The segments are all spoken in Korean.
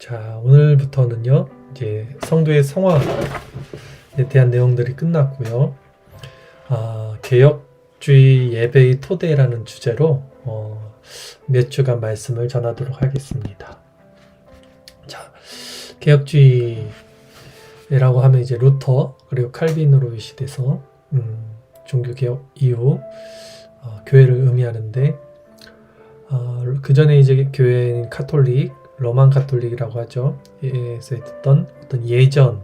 자, 오늘부터는요, 이제 성도의 성화에 대한 내용들이 끝났고요. 개혁주의 예배의 토대라는 주제로 몇 주간 말씀을 전하도록 하겠습니다. 자, 개혁주의라고 하면 이제 루터 그리고 칼빈으로 유시돼서 종교개혁 이후 교회를 의미하는데, 그 전에 이제 교회는 카톨릭, 로만 카톨릭이라고 하죠. 에서 있던 어떤 예전,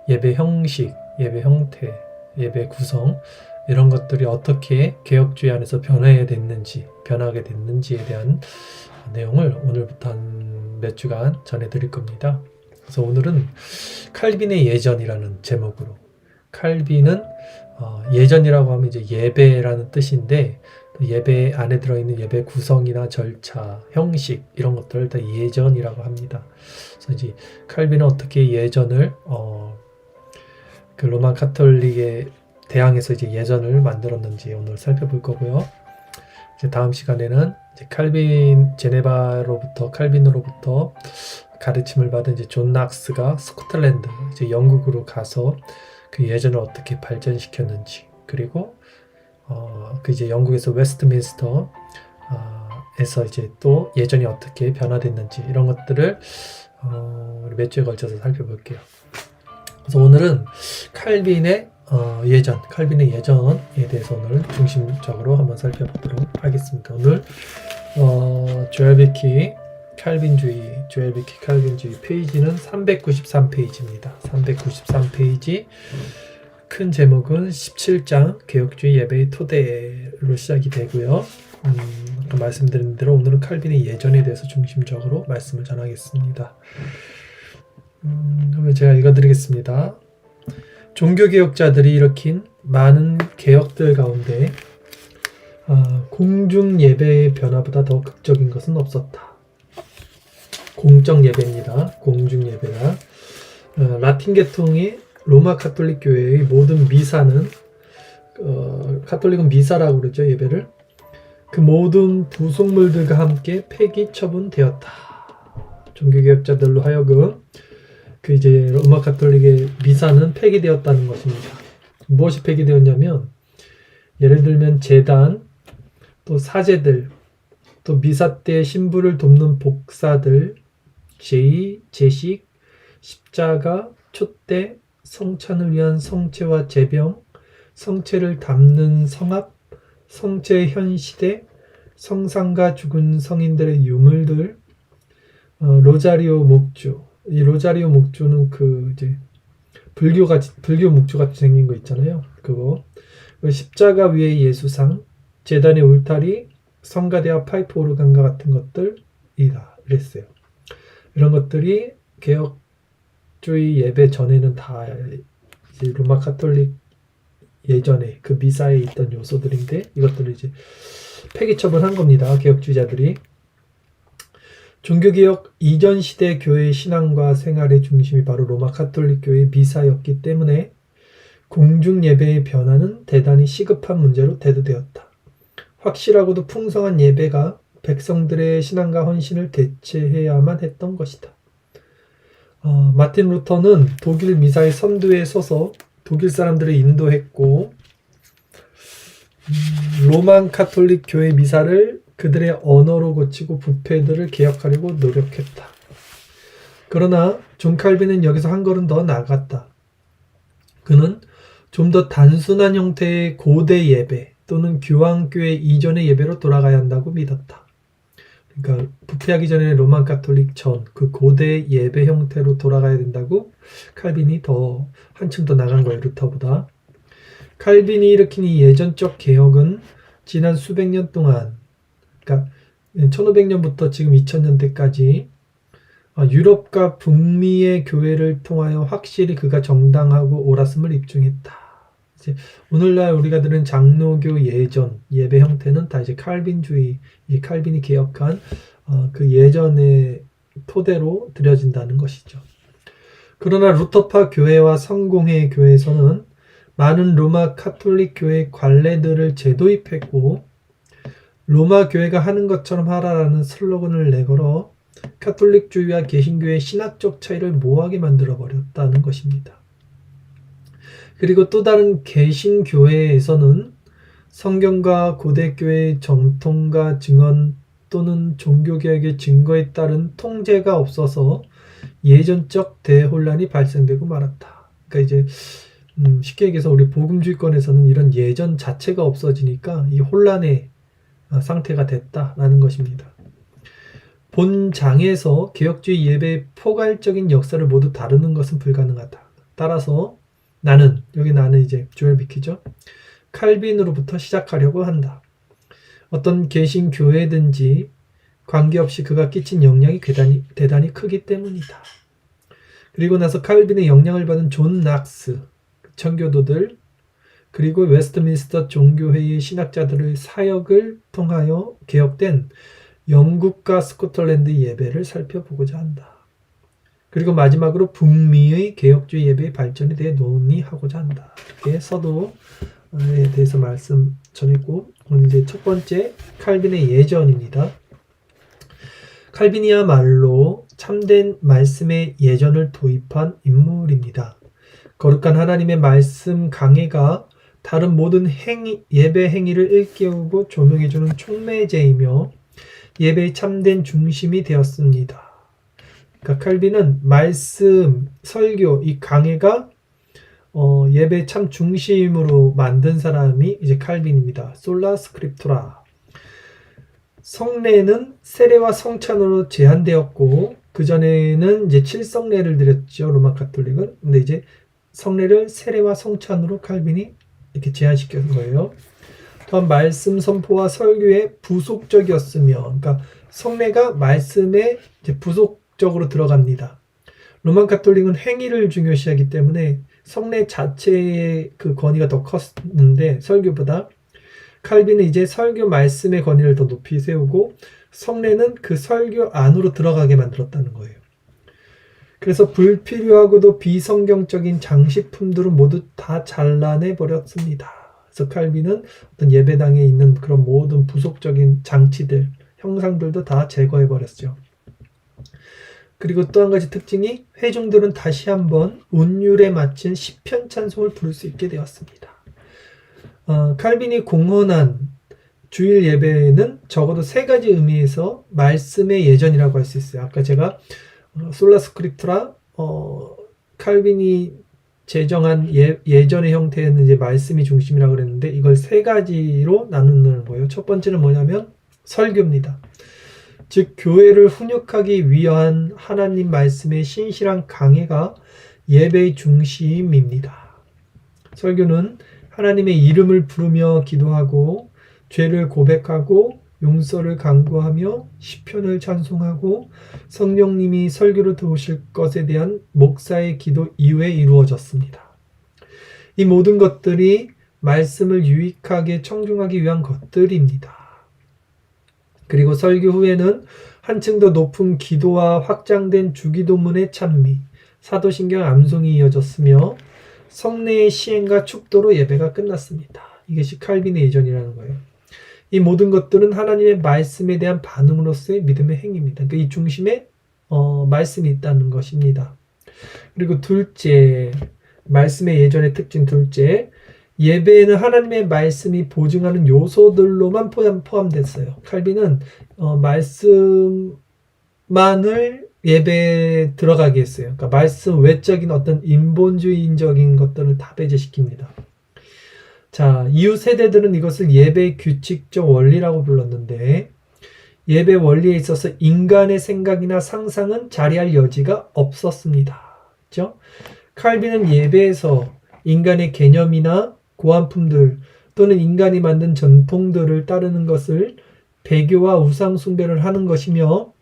예배 형식, 예배 형태, 예배 구성 이런 것들이 어떻게 개혁주의 안에서 변하게 됐는지에 대한 내용을 오늘부터 한 몇 주간 전해드릴 겁니다. 그래서 오늘은 칼빈의 예전이라는 제목으로, 칼빈은 예전이라고 하면 이제 예배라는 뜻인데, 예배 안에 들어있는 예배 구성이나 절차, 형식 이런 것들을 다 예전이라고 합니다. 그래서 이제 칼빈은 어떻게 예전을 그 로만 카톨릭에 대항해서 이제 예전을 만들었는지 오늘 살펴볼 거고요. 이제 다음 시간에는 이제 칼빈으로부터 가르침을 받은 이제 존 낙스가 스코틀랜드, 이제 영국으로 가서 그 예전을 어떻게 발전시켰는지, 그리고 그 이제 영국에서 웨스트민스터 에서 이제 또 예전이 어떻게 변화됐는지 이런 것들을 몇 주에 걸쳐서 살펴볼게요. 그래서 오늘은 칼빈의 예전에 대해서 오늘 중심적으로 한번 살펴보도록 하겠습니다. 오늘 조엘 비키 칼빈주의 페이지는 393페이지입니다. 393페이지. 큰 제목은 17장 개혁주의 예배의 토대로 시작이 되고요. 아까 말씀드린 대로 오늘은 칼빈의 예전에 대해서 중심적으로 말씀을 전하겠습니다. 그러면 제가 읽어드리겠습니다. 종교개혁자들이 일으킨 많은 개혁들 가운데 공중 예배의 변화보다 더 극적인 것은 없었다. 공적 예배입니다. 공중 예배가 라틴 계통의 로마 카톨릭 교회의 모든 미사는 카톨릭은 미사라고 그러죠. 예배를 그 모든 부속물들과 함께 폐기 처분되었다. 종교개혁자들로 하여금 그 이제 로마 카톨릭의 미사는 폐기되었다는 것입니다. 무엇이 폐기되었냐면, 예를 들면 제단, 또 사제들, 또 미사 때 신부를 돕는 복사들, 제의, 제식, 십자가, 촛대, 성찬을 위한 성체와 제병, 성체를 담는 성합, 성체의 현시대, 성상과 죽은 성인들의 유물들, 로자리오 묵주. 이 로자리오 묵주는 그 이제 불교 묵주 같이 생긴 거 있잖아요. 그거. 십자가 위에 예수상, 제단의 울타리, 성가대와 파이프 오르간과 같은 것들이다. 그랬어요. 이런 것들이 개혁주의 예배 전에는 다 이제 로마 카톨릭 예전에 그 미사에 있던 요소들인데, 이것들을 이제 폐기 처분한 겁니다. 개혁주의자들이. 종교개혁 이전 시대 교회의 신앙과 생활의 중심이 바로 로마 카톨릭 교회의 미사였기 때문에 공중 예배의 변화는 대단히 시급한 문제로 대두되었다. 확실하고도 풍성한 예배가 백성들의 신앙과 헌신을 대체해야만 했던 것이다. 마틴 루터는 독일 미사의 선두에 서서 독일 사람들을 인도했고, 로만 카톨릭 교회 미사를 그들의 언어로 고치고 부패들을 개혁하려고 노력했다. 그러나 존 칼빈은 여기서 한 걸음 더 나아갔다. 그는 좀 더 단순한 형태의 고대 예배 또는 교황교회 이전의 예배로 돌아가야 한다고 믿었다. 그러니까 부패하기 전에 로만 카톨릭 전 그 고대 예배 형태로 돌아가야 된다고 칼빈이 더 한층 더 나간 거예요. 루터보다. 칼빈이 일으킨 이 예전적 개혁은 지난 수백 년 동안, 그러니까 1500년부터 지금 2000년대까지 유럽과 북미의 교회를 통하여 확실히 그가 정당하고 옳았음을 입증했다. 이제 오늘날 우리가 들은 장로교 예전 예배 형태는 다 이제 칼빈주의, 이 칼빈이 개혁한 그 예전의 토대로 드려진다는 것이죠. 그러나 루터파 교회와 성공회 교회에서는 많은 로마 카톨릭 교회 관례들을 재도입했고, 로마 교회가 하는 것처럼 하라라는 슬로건을 내걸어 카톨릭주의와 개신교의 신학적 차이를 모호하게 만들어 버렸다는 것입니다. 그리고 또 다른 개신교회에서는 성경과 고대교회의 정통과 증언 또는 종교개혁의 증거에 따른 통제가 없어서 예전적 대혼란이 발생되고 말았다. 그러니까 이제 쉽게 얘기해서 우리 복음주의권에서는 이런 예전 자체가 없어지니까 이 혼란의 상태가 됐다라는 것입니다. 본장에서 개혁주의 예배의 포괄적인 역사를 모두 다루는 것은 불가능하다. 따라서 나는 이제 조엘 비키죠. 칼빈으로부터 시작하려고 한다. 어떤 개신교회든지 관계없이 그가 끼친 영향이 대단히 크기 때문이다. 그리고 나서 칼빈의 영향을 받은 존 낙스, 청교도들, 그리고 웨스트민스터 종교회의 신학자들의 사역을 통하여 개혁된 영국과 스코틀랜드 예배를 살펴보고자 한다. 그리고 마지막으로 북미의 개혁주의 예배의 발전에 대해 논의하고자 한다. 이렇게 서도에 대해서 말씀 전했고, 오늘 이제 첫 번째 칼빈의 예전입니다. 칼빈이야말로 참된 말씀의 예전을 도입한 인물입니다. 거룩한 하나님의 말씀 강해가 다른 모든 예배 행위를 일깨우고 조명해주는 촉매제이며 예배의 참된 중심이 되었습니다. 그러니까 칼빈은 말씀, 설교, 이 강해가 예배 참 중심으로 만든 사람이 이제 칼빈입니다. 솔라 스크립투라. 성례는 세례와 성찬으로 제한되었고 그 전에는 이제 7성례를 드렸죠. 로마 가톨릭은. 근데 이제 성례를 세례와 성찬으로 칼빈이 이렇게 제한시킨 거예요. 또한 말씀 선포와 설교에 부속적이었으며, 그러니까 성례가 말씀에 이제 부속적으로 들어갑니다. 로마 가톨릭은 행위를 중요시하기 때문에 성례 자체의 그 권위가 더 컸는데 설교보다, 칼빈은 이제 설교 말씀의 권위를 더 높이 세우고 성례는 그 설교 안으로 들어가게 만들었다는 거예요. 그래서 불필요하고도 비성경적인 장식품들은 모두 다 잘라내 버렸습니다. 그래서 칼빈은 어떤 예배당에 있는 그런 모든 부속적인 장치들, 형상들도 다 제거해 버렸죠. 그리고 또 한 가지 특징이 회중들은 다시 한번 운율에 맞춘 시편 찬송을 부를 수 있게 되었습니다. 칼빈이 공헌한 주일 예배는 적어도 세 가지 의미에서 말씀의 예전이라고 할 수 있어요. 아까 제가 솔라 스크립투라 칼빈이 제정한 예전의 형태는 이제 말씀이 중심이라고 그랬는데 이걸 세 가지로 나누는 거예요. 첫 번째는 뭐냐면 설교입니다. 즉 교회를 훈육하기 위한 하나님 말씀의 신실한 강해가 예배의 중심입니다. 설교는 하나님의 이름을 부르며 기도하고 죄를 고백하고 용서를 간구하며 시편을 찬송하고 성령님이 설교를 도우실 것에 대한 목사의 기도 이후에 이루어졌습니다. 이 모든 것들이 말씀을 유익하게 청중하기 위한 것들입니다. 그리고 설교 후에는 한층 더 높은 기도와 확장된 주기도문의 찬미, 사도신경 암송이 이어졌으며 성례의 시행과 축도로 예배가 끝났습니다. 이것이 칼빈의 예전이라는 거예요. 이 모든 것들은 하나님의 말씀에 대한 반응으로서의 믿음의 행위입니다. 그러니까 이 중심에 말씀이 있다는 것입니다. 그리고 둘째, 말씀의 예전의 특징 둘째, 예배에는 하나님의 말씀이 보증하는 요소들로만 포함됐어요. 칼빈은 말씀만을 예배에 들어가게 했어요. 그러니까 말씀 외적인 어떤 인본주의적인 것들을 다 배제시킵니다. 자, 이후 세대들은 이것을 예배의 규칙적 원리라고 불렀는데 예배 원리에 있어서 인간의 생각이나 상상은 자리할 여지가 없었습니다. 그렇죠? 칼빈은 예배에서 인간의 개념이나 고안품들 또는 인간이 만든 전통들을 따르는 것을 배교와 우상 숭배를 하는 것이며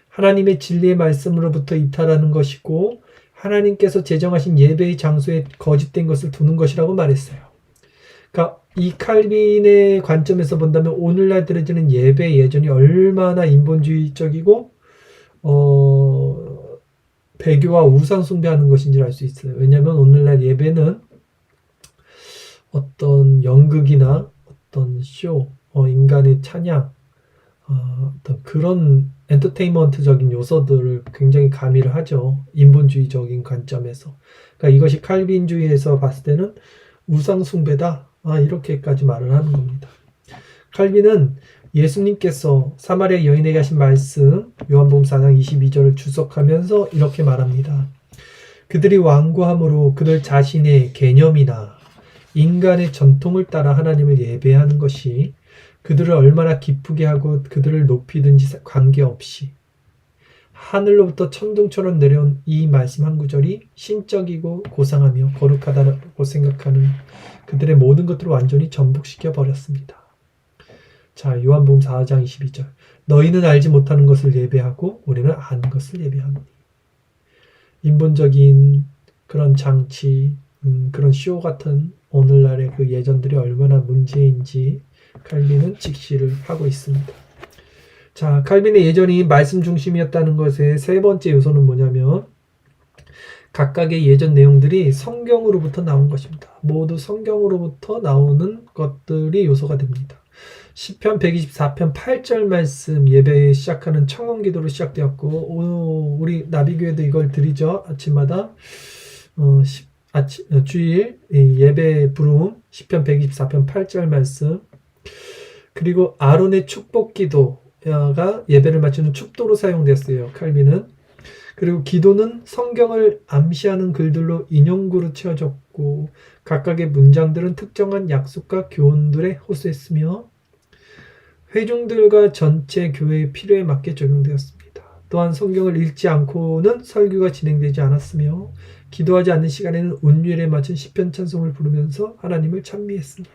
하나님의 진리의 말씀으로부터 이탈하는 것이고 하나님께서 제정하신 예배의 장소에 거짓된 것을 두는 것이라고 말했어요. 그러니까 이 칼빈의 관점에서 본다면 오늘날 드려지는 예배 예전이 얼마나 인본주의적이고 배교와 우상 숭배하는 것인지 알 수 있어요. 왜냐하면 오늘날 예배는 어떤 연극이나 어떤 쇼, 인간의 찬양, 어떤 그런 엔터테인먼트적인 요소들을 굉장히 가미를 하죠. 인본주의적인 관점에서. 그러니까 이것이 칼빈주의에서 봤을 때는 우상숭배다. 이렇게까지 말을 하는 겁니다. 칼빈은 예수님께서 사마리아 여인에게 하신 말씀 요한복음 4장 22절을 주석하면서 이렇게 말합니다. 그들이 완고함으로 그들 자신의 개념이나 인간의 전통을 따라 하나님을 예배하는 것이 그들을 얼마나 기쁘게 하고 그들을 높이든지 관계없이 하늘로부터 천둥처럼 내려온 이 말씀 한 구절이 신적이고 고상하며 거룩하다고 생각하는 그들의 모든 것들을 완전히 전복시켜 버렸습니다. 자, 요한복음 4장 22절. 너희는 알지 못하는 것을 예배하고 우리는 아는 것을 예배하노니. 인본적인 그런 장치, 그런 쇼 같은 오늘날의 그 예전들이 얼마나 문제인지 칼빈은 직시를 하고 있습니다. 자, 칼빈의 예전이 말씀 중심이었다는 것의 세 번째 요소는 뭐냐면 각각의 예전 내용들이 성경으로부터 나온 것입니다. 모두 성경으로부터 나오는 것들이 요소가 됩니다. 시편 124편 8절 말씀 예배 시작하는 청원기도로 시작되었고 우리 나비교회도 이걸 드리죠. 아침마다 주일 예배 부름 시편 124편 8절 말씀 그리고 아론의 축복기도가 예배를 마치는 축도로 사용됐어요. 칼빈은. 그리고 기도는 성경을 암시하는 글들로 인용구로 채워졌고 각각의 문장들은 특정한 약속과 교훈들에 호소했으며 회중들과 전체 교회의 필요에 맞게 적용되었습니다. 또한 성경을 읽지 않고는 설교가 진행되지 않았으며 기도하지 않는 시간에는 운율에 맞춘 시편 찬송을 부르면서 하나님을 찬미했습니다.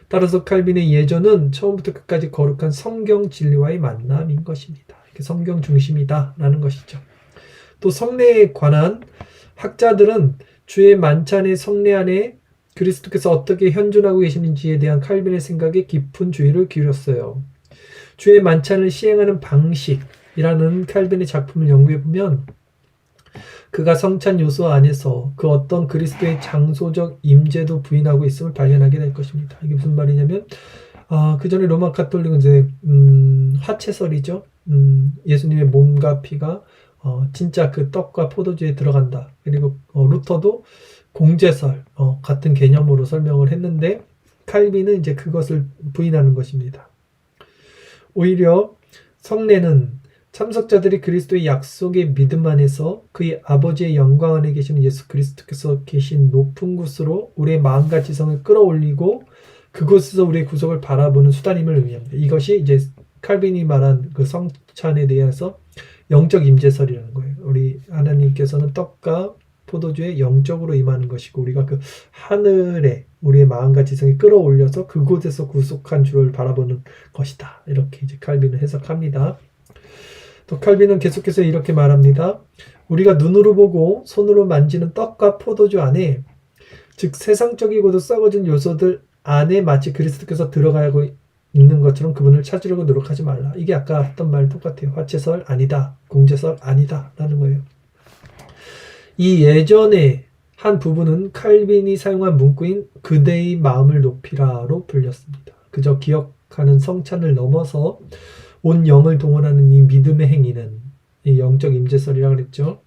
따라서 칼빈의 예전은 처음부터 끝까지 거룩한 성경 진리와의 만남인 것입니다. 성경 중심이다라는 것이죠. 또 성례에 관한 학자들은 주의 만찬의 성례 안에 그리스도께서 어떻게 현존하고 계시는지에 대한 칼빈의 생각에 깊은 주의를 기울였어요. 주의 만찬을 시행하는 방식이라는 칼빈의 작품을 연구해보면 그가 성찬 요소 안에서 그 어떤 그리스도의 장소적 임재도 부인하고 있음을 발견하게 될 것입니다. 이게 무슨 말이냐면 그 전에 로마 가톨릭은 이제 화채설이죠. 예수님의 몸과 피가 진짜 그 떡과 포도주에 들어간다. 그리고 루터도 공제설 같은 개념으로 설명을 했는데 칼빈은 이제 그것을 부인하는 것입니다. 오히려 성례는 참석자들이 그리스도의 약속의 믿음 안에서 그의 아버지의 영광 안에 계시는 예수 그리스도께서 계신 높은 곳으로 우리의 마음과 지성을 끌어올리고 그곳에서 우리의 구속을 바라보는 수단임을 의미합니다. 이것이 이제 칼빈이 말한 그 성찬에 대해서 영적 임재설이라는 거예요. 우리 하나님께서는 떡과 포도주에 영적으로 임하는 것이고 우리가 그 하늘에 우리의 마음과 지성이 끌어올려서 그곳에서 구속한 주를 바라보는 것이다. 이렇게 이제 칼빈은 해석합니다. 또 칼빈은 계속해서 이렇게 말합니다. 우리가 눈으로 보고 손으로 만지는 떡과 포도주 안에 즉 세상적이고도 썩어진 요소들 안에 마치 그리스도께서 들어가고 있는 것처럼 그분을 찾으려고 노력하지 말라. 이게 아까 했던 말 똑같아요. 화채설 아니다. 공제설 아니다. 라는 거예요. 이 예전의 한 부분은 칼빈이 사용한 문구인 그대의 마음을 높이라로 불렸습니다. 그저 기억하는 성찬을 넘어서 온 영을 동원하는 이 믿음의 행위는 이 영적 임재설이라고 그랬죠.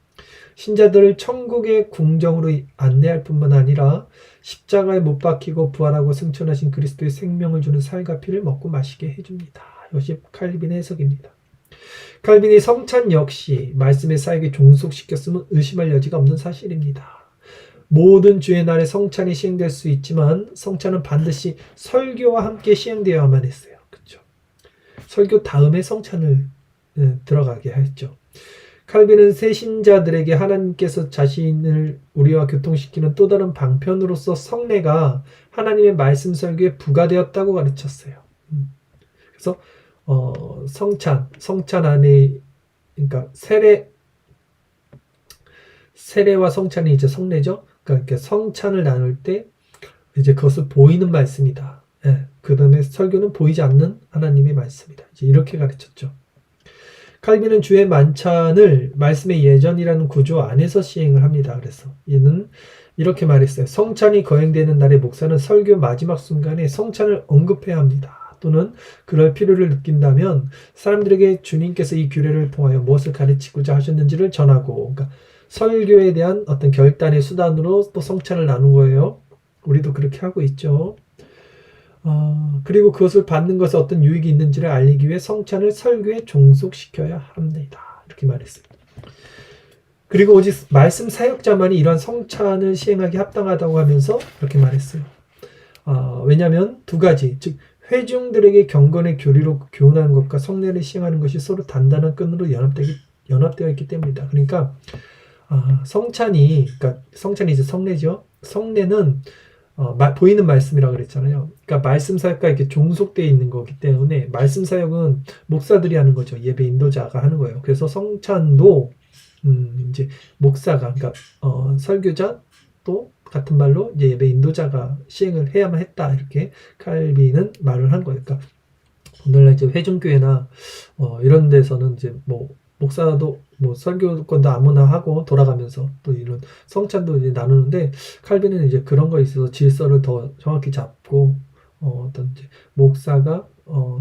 신자들을 천국의 궁정으로 안내할 뿐만 아니라 십자가에 못 박히고 부활하고 승천하신 그리스도의 생명을 주는 살과 피를 먹고 마시게 해줍니다. 이것이 칼빈의 해석입니다. 칼빈이 성찬 역시 말씀의 사역에 종속시켰으면 의심할 여지가 없는 사실입니다. 모든 주의 날에 성찬이 시행될 수 있지만 성찬은 반드시 설교와 함께 시행되어야만 했어요. 그렇죠? 설교 다음에 성찬을 들어가게 했죠. 칼빈은 새신자들에게 하나님께서 자신을 우리와 교통시키는 또 다른 방편으로서 성례가 하나님의 말씀 설교에 부과되었다고 가르쳤어요. 그래서 성찬 안에 그러니까 세례와 성찬이 이제 성례죠. 그러니까 성찬을 나눌 때 이제 그것을 보이는 말씀이다. 그 다음에 설교는 보이지 않는 하나님의 말씀이다. 이제 이렇게 가르쳤죠. 칼빈은 주의 만찬을 말씀의 예전이라는 구조 안에서 시행을 합니다. 그래서 이는 이렇게 말했어요. 성찬이 거행되는 날에 목사는 설교 마지막 순간에 성찬을 언급해야 합니다. 또는 그럴 필요를 느낀다면 사람들에게 주님께서 이 규례를 통하여 무엇을 가르치고자 하셨는지를 전하고, 그러니까 설교에 대한 어떤 결단의 수단으로 또 성찬을 나눈 거예요. 우리도 그렇게 하고 있죠. 그리고 그것을 받는 것에 어떤 유익이 있는지를 알리기 위해 성찬을 설교에 종속시켜야 합니다. 이렇게 말했어요. 그리고 오직 말씀 사역자만이 이러한 성찬을 시행하기 합당하다고 하면서 이렇게 말했어요. 왜냐하면 두 가지, 즉 회중들에게 경건의 교리로 교훈하는 것과 성례를 시행하는 것이 서로 단단한 끈으로 연합되어 있기 때문이다. 그러니까 성찬이 이제 성례죠. 성례는 보이는 말씀이라고 그랬잖아요. 그러니까 말씀 사역과 이렇게 종속되어 있는 거기 때문에 말씀 사역은 목사들이 하는 거죠. 예배 인도자가 하는 거예요. 그래서 성찬도 이제 목사가, 그러니까 설교자 또 같은 말로 이제 예배 인도자가 시행을 해야만 했다, 이렇게 칼빈은 말을 한 거예요. 그러니까 오늘날 이제 회중교회나 이런 데서는 이제 목사도 설교권도 아무나 하고 돌아가면서 또 이런 성찬도 이제 나누는데, 칼빈은 이제 그런 거에 있어서 질서를 더 정확히 잡고 어떤 이제 목사가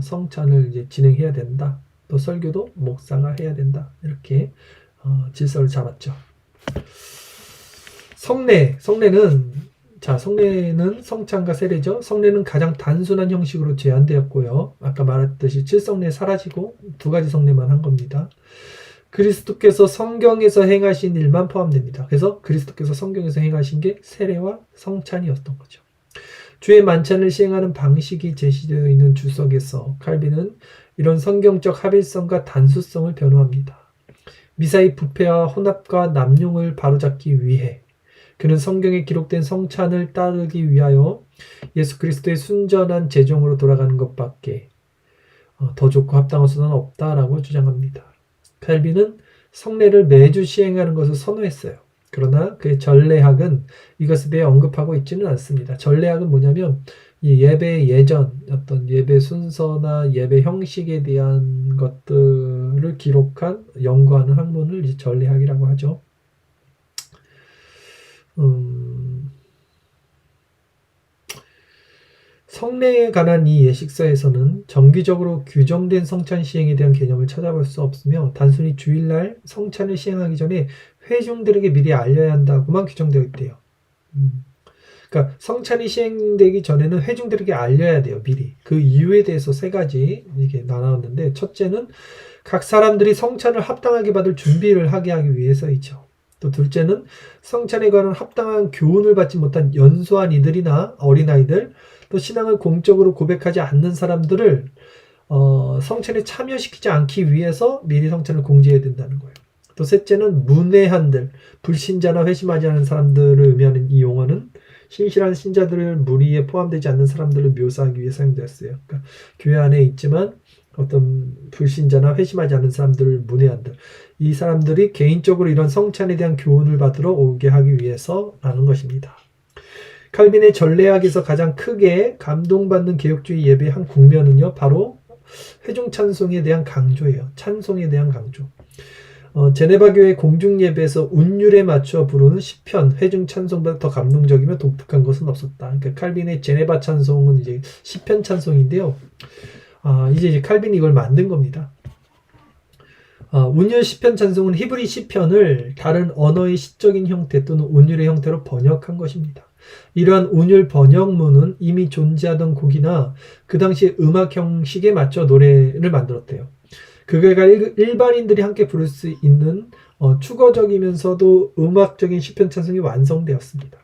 성찬을 이제 진행해야 된다, 또 설교도 목사가 해야 된다, 이렇게 질서를 잡았죠. 성례는 성찬과 세례죠. 성례는 가장 단순한 형식으로 제한되었고요. 아까 말했듯이 7성례 사라지고 두 가지 성례만 한 겁니다. 그리스도께서 성경에서 행하신 일만 포함됩니다. 그래서 그리스도께서 성경에서 행하신 게 세례와 성찬이었던 거죠. 주의 만찬을 시행하는 방식이 제시되어 있는 주석에서 칼빈은 이런 성경적 합일성과 단수성을 변호합니다. 미사의 부패와 혼합과 남용을 바로잡기 위해 그는 성경에 기록된 성찬을 따르기 위하여 예수 그리스도의 순전한 제종으로 돌아가는 것밖에 더 좋고 합당한 수단은 없다라고 주장합니다. 칼빈은 성례를 매주 시행하는 것을 선호했어요. 그러나 그의 전례학은 이것에 대해 언급하고 있지는 않습니다. 전례학은 뭐냐면 이 예배 예전 어떤 예배 순서나 예배 형식에 대한 것들을 기록한 연구하는 학문을 이제 전례학이라고 하죠. 성례에 관한 이 예식서에서는 정기적으로 규정된 성찬 시행에 대한 개념을 찾아볼 수 없으며 단순히 주일날 성찬을 시행하기 전에 회중들에게 미리 알려야 한다고만 규정되어 있대요. 그러니까 성찬이 시행되기 전에는 회중들에게 알려야 돼요, 미리. 그 이유에 대해서 세 가지 이렇게 나눴는데, 첫째는 각 사람들이 성찬을 합당하게 받을 준비를 하게 하기 위해서이죠. 또 둘째는 성찬에 관한 합당한 교훈을 받지 못한 연소한 이들이나 어린아이들, 또 신앙을 공적으로 고백하지 않는 사람들을 성찬에 참여시키지 않기 위해서 미리 성찬을 공지해야 된다는 거예요. 또 셋째는 문외한들, 불신자나 회심하지 않은 사람들을 의미하는 이 용어는 신실한 신자들 무리에 포함되지 않는 사람들을 묘사하기 위해 사용되었어요. 그러니까 교회 안에 있지만 어떤 불신자나 회심하지 않은 사람들을 문외한들, 이 사람들이 개인적으로 이런 성찬에 대한 교훈을 받으러 오게 하기 위해서라는 것입니다. 칼빈의 전례학에서 가장 크게 감동받는 개혁주의 예배의 한 국면은요, 바로 회중 찬송에 대한 강조예요. 찬송에 대한 강조. 제네바 교회 공중 예배에서 운율에 맞춰 부르는 시편 회중 찬송보다 더 감동적이며 독특한 것은 없었다. 그러니까 칼빈의 제네바 찬송은 이제 시편 찬송인데요. 이제 칼빈이 이걸 만든 겁니다. 운율 시편 찬송은 히브리 시편을 다른 언어의 시적인 형태 또는 운율의 형태로 번역한 것입니다. 이러한 운율 번역문은 이미 존재하던 곡이나 그 당시 음악 형식에 맞춰 노래를 만들었대요. 그가 일반인들이 함께 부를 수 있는 추거적이면서도 음악적인 시편 찬송이 완성되었습니다.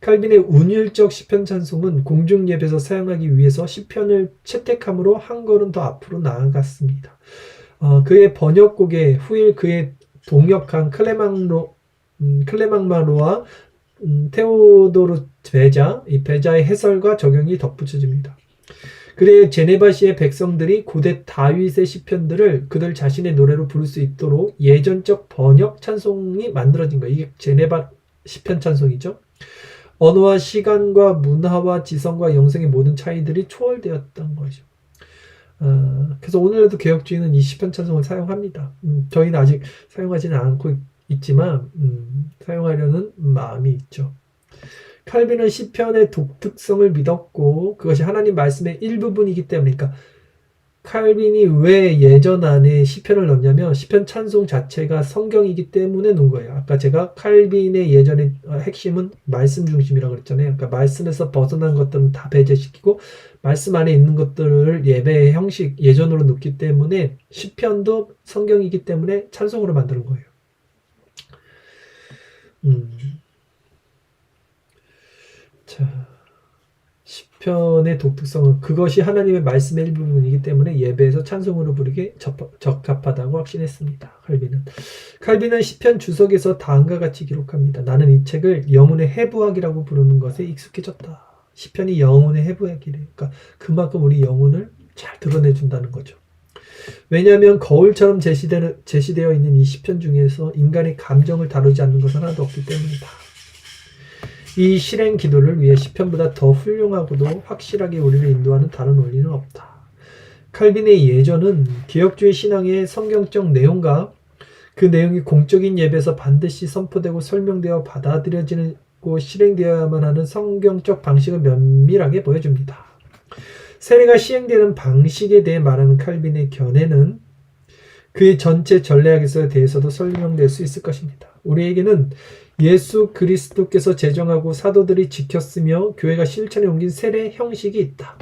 칼빈의 운율적 시편 찬송은 공중 예배에서 사용하기 위해서 시편을 채택함으로 한 걸음 더 앞으로 나아갔습니다. 그의 번역곡에 후일 그의 동역한 클레망마로와 테오도르 베자, 이 베자의 해설과 적용이 덧붙여집니다. 그래 제네바시의 백성들이 고대 다윗의 시편들을 그들 자신의 노래로 부를 수 있도록 예전적 번역 찬송이 만들어진 거예요. 이게 제네바 시편 찬송이죠. 언어와 시간과 문화와 지성과 영성의 모든 차이들이 초월되었던 거죠. 그래서 오늘날도 개혁주의는 이 시편 찬송을 사용합니다. 저희는 아직 사용하지는 않고 있지만 사용하려는 마음이 있죠. 칼빈은 시편의 독특성을 믿었고 그것이 하나님 말씀의 일부분이기 때문에 그러니까 칼빈이 왜 예전 안에 시편을 넣냐면 시편 찬송 자체가 성경이기 때문에 넣은 거예요. 아까 제가 칼빈의 예전의 핵심은 말씀 중심이라고 그랬잖아요. 그러니까 말씀에서 벗어난 것들은 다 배제시키고 말씀 안에 있는 것들을 예배의 형식 예전으로 넣기 때문에 시편도 성경이기 때문에 찬송으로 만드는 거예요. 자, 시편의 독특성은 그것이 하나님의 말씀의 일부분이기 때문에 예배에서 찬송으로 부르기 적합하다고 확신했습니다. 칼빈은 시편 주석에서 다음과 같이 기록합니다. 나는 이 책을 영혼의 해부학이라고 부르는 것에 익숙해졌다. 시편이 영혼의 해부학이래요. 그러니까 그만큼 우리 영혼을 잘 드러내준다는 거죠. 왜냐하면 거울처럼 제시되어 있는 이 시편 중에서 인간의 감정을 다루지 않는 것은 하나도 없기 때문이다. 이 실행 기도를 위해 시편보다 더 훌륭하고도 확실하게 우리를 인도하는 다른 원리는 없다. 칼빈의 예전은 개혁주의 신앙의 성경적 내용과 그 내용이 공적인 예배에서 반드시 선포되고 설명되어 받아들여지고 실행되어야만 하는 성경적 방식을 면밀하게 보여줍니다. 세례가 시행되는 방식에 대해 말하는 칼빈의 견해는 그의 전체 전례학에 대해서도 설명될 수 있을 것입니다. 우리에게는 예수 그리스도께서 제정하고 사도들이 지켰으며 교회가 실천에 옮긴 세례 형식이 있다.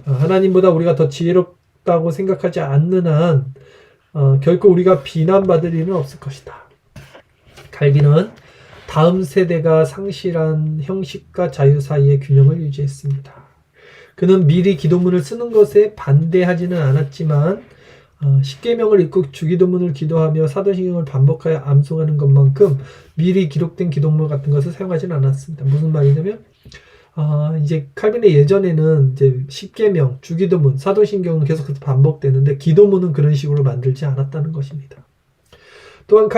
하나님보다 우리가 더 지혜롭다고 생각하지 않는 한 결코 우리가 비난받을 일은 없을 것이다. 칼빈은 다음 세대가 상실한 형식과 자유 사이의 균형을 유지했습니다. 그는 미리 기도문을 쓰는 것에 반대하지는 않았지만 십계명을 읽고 주기도문을 기도하며 사도신경을 반복하여 암송하는 것만큼 미리 기록된 기도문 같은 것을 사용하지는 않았습니다. 무슨 말이냐면 이제 칼빈의 예전에는 이제 십계명, 주기도문, 사도신경은 계속해서 반복되는데 기도문은 그런 식으로 만들지 않았다는 것입니다. 또한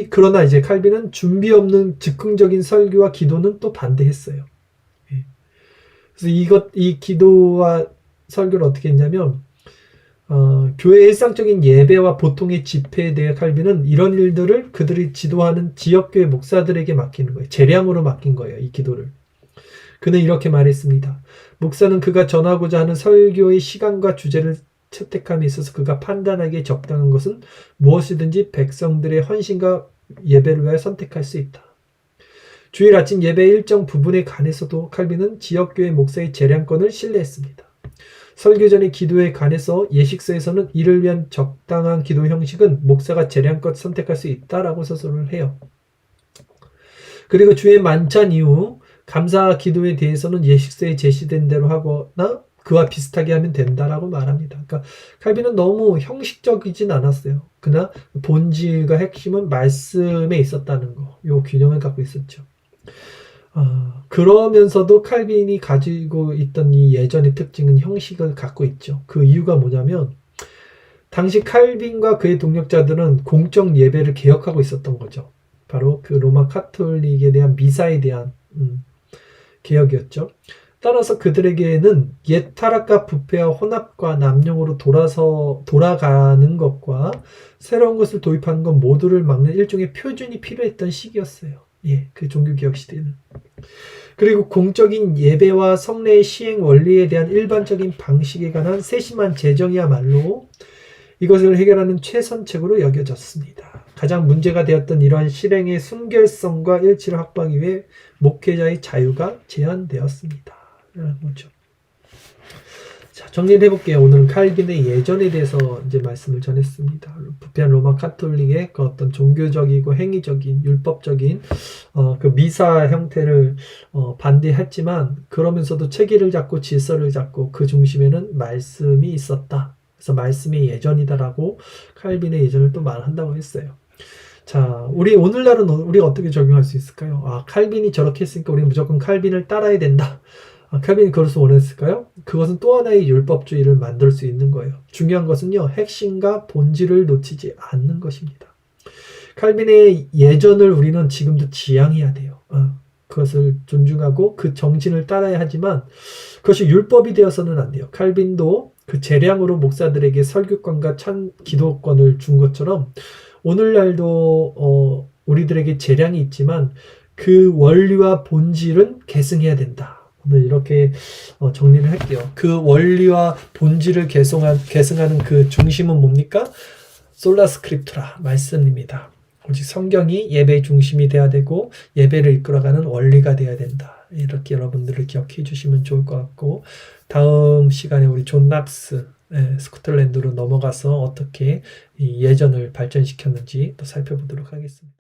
그러나 이제 칼빈은 준비 없는 즉흥적인 설교와 기도는 또 반대했어요. 그래서 이 기도와 설교를 어떻게 했냐면 교회의 일상적인 예배와 보통의 집회에 대해 칼빈은 이런 일들을 그들이 지도하는 지역교회 목사들에게 맡기는 거예요. 재량으로 맡긴 거예요. 이 기도를. 그는 이렇게 말했습니다. 목사는 그가 전하고자 하는 설교의 시간과 주제를 채택함에 있어서 그가 판단하기에 적당한 것은 무엇이든지 백성들의 헌신과 예배를 위하여 선택할 수 있다. 주일 아침 예배의 일정 부분에 관해서도 칼빈은 지역교회 목사의 재량권을 신뢰했습니다. 설교 전의 기도에 관해서 예식서에서는 이를 위한 적당한 기도 형식은 목사가 재량껏 선택할 수 있다라고 서술을 해요. 그리고 주의 만찬 이후 감사 기도에 대해서는 예식서에 제시된 대로 하거나 그와 비슷하게 하면 된다라고 말합니다. 그러니까 칼빈은 너무 형식적이진 않았어요. 그러나 본질과 핵심은 말씀에 있었다는 거, 요 균형을 갖고 있었죠. 그러면서도 칼빈이 가지고 있던 이 예전의 특징은 형식을 갖고 있죠. 그 이유가 뭐냐면 당시 칼빈과 그의 동력자들은 공적 예배를 개혁하고 있었던 거죠. 바로 그 로마 카톨릭에 대한 미사에 대한 개혁이었죠. 따라서 그들에게는 옛 타락과 부패와 혼합과 남용으로 돌아가는 것과 새로운 것을 도입하는 것 모두를 막는 일종의 표준이 필요했던 시기였어요. 그 종교개혁 시대는. 그리고 공적인 예배와 성례의 시행 원리에 대한 일반적인 방식에 관한 세심한 제정이야말로 이것을 해결하는 최선책으로 여겨졌습니다. 가장 문제가 되었던 이러한 실행의 순결성과 일치를 확보하기 위해 목회자의 자유가 제한되었습니다. 뭐죠? 자, 정리를 해볼게요. 오늘은 칼빈의 예전에 대해서 이제 말씀을 전했습니다. 부패한 로마 카톨릭의 그 어떤 종교적이고 행위적인 율법적인 그 미사 형태를 반대했지만 그러면서도 체계를 잡고 질서를 잡고 그 중심에는 말씀이 있었다. 그래서 말씀이 예전이다라고 칼빈의 예전을 또 말한다고 했어요. 자, 오늘날은 우리가 어떻게 적용할 수 있을까요? 칼빈이 저렇게 했으니까 우리는 무조건 칼빈을 따라야 된다. 칼빈이 그것을 원했을까요? 그것은 또 하나의 율법주의를 만들 수 있는 거예요. 중요한 것은요, 핵심과 본질을 놓치지 않는 것입니다. 칼빈의 예전을 우리는 지금도 지향해야 돼요. 그것을 존중하고 그 정신을 따라야 하지만 그것이 율법이 되어서는 안 돼요. 칼빈도 그 재량으로 목사들에게 설교권과 기도권을 준 것처럼 오늘날도 우리들에게 재량이 있지만 그 원리와 본질은 계승해야 된다. 오늘 이렇게 정리를 할게요. 그 원리와 본질을 계승하는 그 중심은 뭡니까? 솔라 스크립투라 말씀입니다. 오직 성경이 예배의 중심이 돼야 되고 예배를 이끌어가는 원리가 돼야 된다. 이렇게 여러분들을 기억해 주시면 좋을 것 같고, 다음 시간에 우리 존 낙스 스코틀랜드로 넘어가서 어떻게 이 예전을 발전시켰는지 또 살펴보도록 하겠습니다.